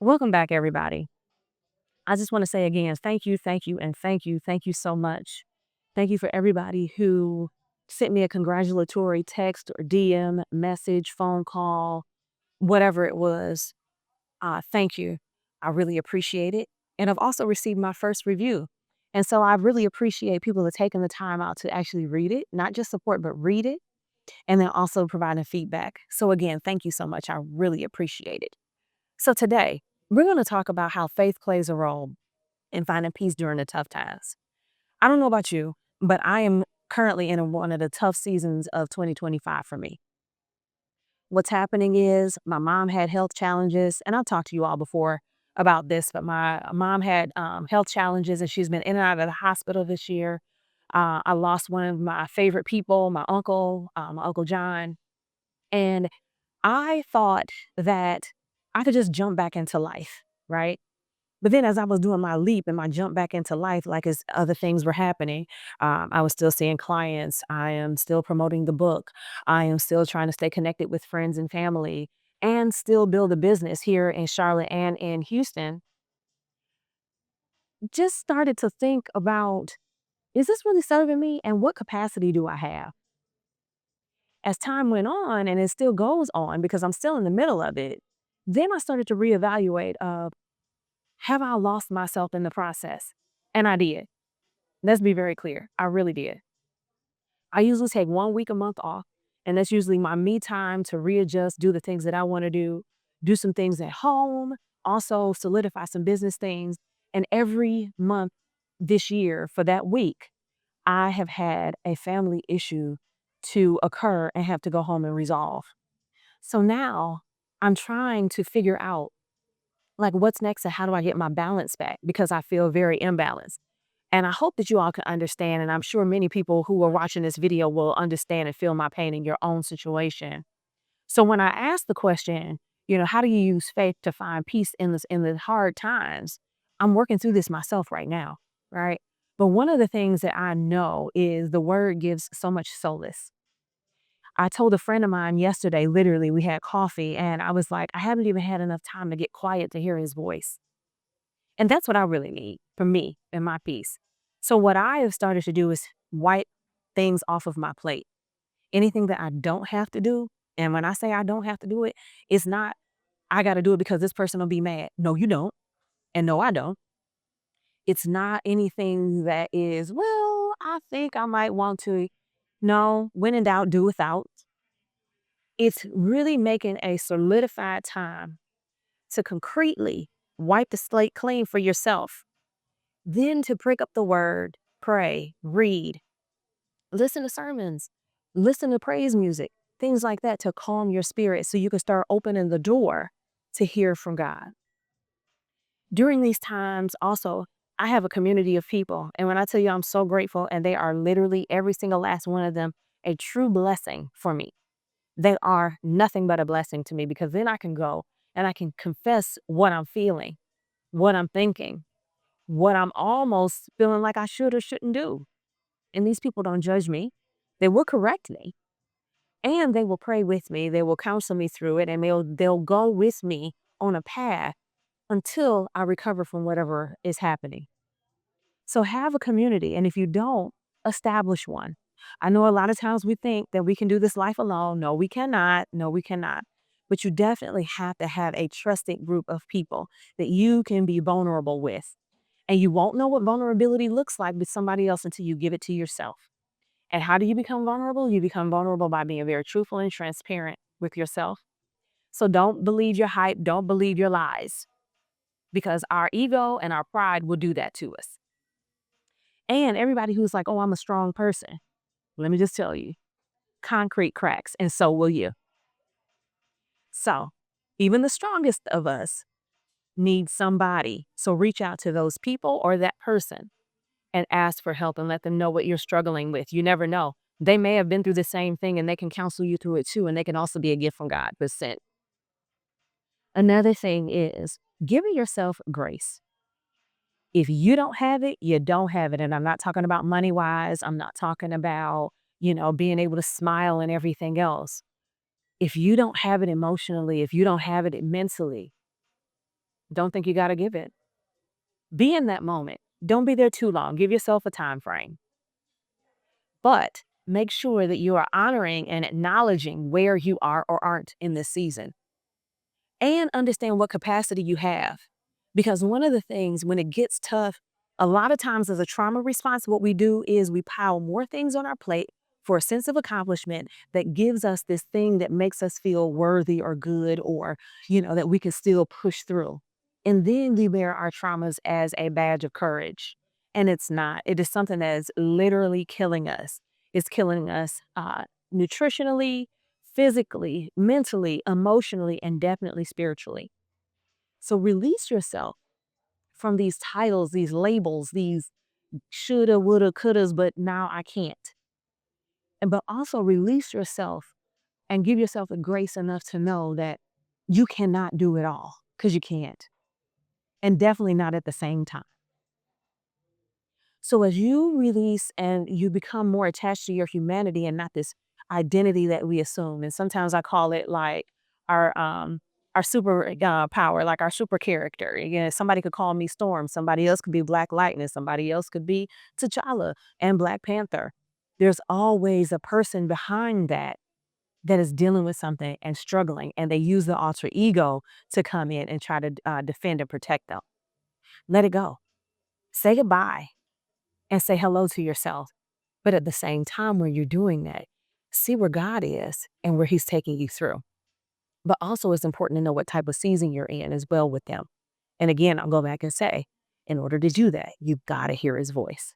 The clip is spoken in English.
Welcome back, everybody. I just want to say again, thank you, thank you, and thank you. Thank you so much. Thank you for everybody who sent me a congratulatory text or DM, message, phone call, whatever it was. Thank you. I really appreciate it. And I've also received my first review. And so I really appreciate people that taking the time out to actually read it, not just support, but read it, and then also providing feedback. So again, thank you so much. I really appreciate it. So today, we're going to talk about how faith plays a role in finding peace during the tough times. I don't know about you, but I am currently in one of the tough seasons of 2025 for me. What's happening is my mom had health challenges, and I've talked to you all before about this, but my mom had health challenges and she's been in and out of the hospital this year. I lost one of my favorite people, my Uncle John. And I thought that I could just jump back into life, right? But then as I was doing my leap and my jump back into life, like as other things were happening, I was still seeing clients. I am still promoting the book. I am still trying to stay connected with friends and family and still build a business here in Charlotte and in Houston. Just started to think about, is this really serving me? And what capacity do I have? As time went on, and it still goes on because I'm still in the middle of it, then I started to reevaluate have I lost myself in the process? And I did. Let's be very clear. I really did. I usually take 1 week a month off, and that's usually my me time to readjust, do the things that I want to do some things at home, also solidify some business things. And every month this year for that week, I have had a family issue to occur and have to go home and resolve. So now I'm trying to figure out like what's next and how do I get my balance back because I feel very imbalanced. And I hope that you all can understand, and I'm sure many people who are watching this video will understand and feel my pain in your own situation. So when I ask the question, how do you use faith to find peace in the hard times? I'm working through this myself right now, right? But one of the things that I know is the word gives so much solace. I told a friend of mine yesterday, literally, we had coffee, and I was like, I haven't even had enough time to get quiet to hear his voice. And that's what I really need for me and my peace. So what I have started to do is wipe things off of my plate. Anything that I don't have to do. And when I say I don't have to do it, it's not, I got to do it because this person will be mad. No, you don't. And no, I don't. It's not anything that is, well, I think I might want to. No, when in doubt, do without. It's really making a solidified time to concretely wipe the slate clean for yourself. Then to pick up the word, pray, read, listen to sermons, listen to praise music, things like that to calm your spirit so you can start opening the door to hear from God. During these times, also, I have a community of people. And when I tell you I'm so grateful, and they are literally every single last one of them a true blessing for me. They are nothing but a blessing to me because then I can go and I can confess what I'm feeling, what I'm thinking, what I'm almost feeling like I should or shouldn't do. And these people don't judge me. They will correct me and they will pray with me. They will counsel me through it and they'll go with me on a path until I recover from whatever is happening. So have a community. And if you don't, establish one. I know a lot of times we think that we can do this life alone. No, we cannot. No, we cannot. But you definitely have to have a trusted group of people that you can be vulnerable with. And you won't know what vulnerability looks like with somebody else until you give it to yourself. And how do you become vulnerable? You become vulnerable by being very truthful and transparent with yourself. So don't believe your hype, don't believe your lies, because our ego and our pride will do that to us. And everybody who's like, oh, I'm a strong person, let me just tell you, concrete cracks, and so will you. So even the strongest of us need somebody. So reach out to those people or that person and ask for help and let them know what you're struggling with. You never know. They may have been through the same thing and they can counsel you through it too. And they can also be a gift from God, but sent. Another thing is giving yourself grace. If you don't have it, you don't have it. And I'm not talking about money wise. I'm not talking about, being able to smile and everything else. If you don't have it emotionally, if you don't have it mentally, Don't think you got to give it. Be in that moment. Don't be there too long. Give yourself a time frame. But make sure that you are honoring and acknowledging where you are or aren't in this season and understand what capacity you have. Because one of the things when it gets tough, a lot of times as a trauma response, what we do is we pile more things on our plate for a sense of accomplishment that gives us this thing that makes us feel worthy or good or, that we can still push through. And then we wear our traumas as a badge of courage. And it's not. It is something that is literally killing us. It's killing us nutritionally, physically, mentally, emotionally, and definitely spiritually. So release yourself from these titles, these labels, these shoulda, woulda, couldas, but now I can't. But also release yourself and give yourself the grace enough to know that you cannot do it all because you can't. And definitely not at the same time. So as you release and you become more attached to your humanity and not this identity that we assume, and sometimes I call it like our um our super power, like our super character. Again, somebody could call me Storm, somebody else could be Black Lightning, somebody else could be T'Challa and Black Panther. There's always a person behind that is dealing with something and struggling, and they use the alter ego to come in and try to defend and protect them. Let it go. Say goodbye and say hello to yourself. But at the same time, when you're doing that, see where God is and where He's taking you through. But also, it's important to know what type of season you're in as well with them. And again, I'll go back and say, in order to do that, you've got to hear His voice.